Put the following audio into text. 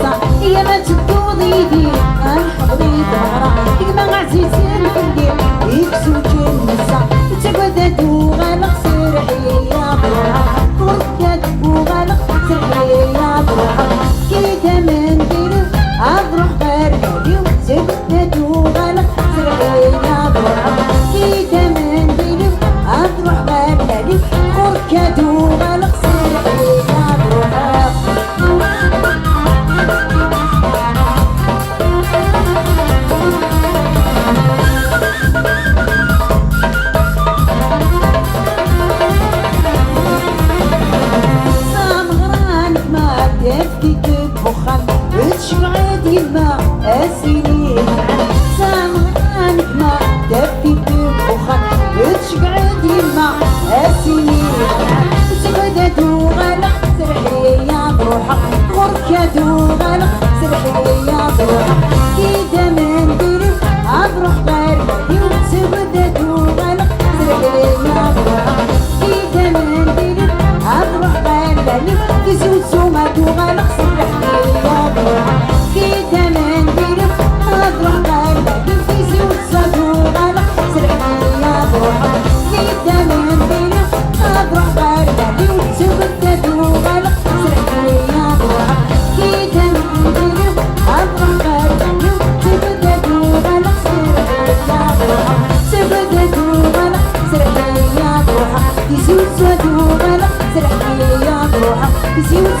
يا ما تدوضي دي الحضري ظهرة كما عزيز الفندي يكسو جنسة تقعد وغلق سرحي يا ضرها وركد وغلق سرحي يا ضرها كيدا من ديرو أضرح غير زبدة وغلق سرحي يا ضرها كيدا من ديرو أضرح غير وركد وغلق سرحي يا ضرها تشرعد يما السنين سامعانك ما تبكي ببخل تشقعد يما السنين تغدد وغلق سرحي يا بروحك غركد وغلق سرحي يا بروحك كيدا من ديري أبروح غير يوم تغدد وغلق سرحي يا بروحك كيدا من ديري أبروح غير يوم تزود سومات وغلق سرحي يا بروحك كيدا من ديري أبروح غير يوم تزود صاد وغلق سرحي يا بروحك كيدا من ديري أبروح غير يوم تغدد وغلق سرحي يا بروحك كيدا من ديري أبروح غير يوم تغدد وغلق سرحي يا بروحك تغدد وغلق سرحي يا بروحك تزود صاد وغلق سرحي يا بروحك تزود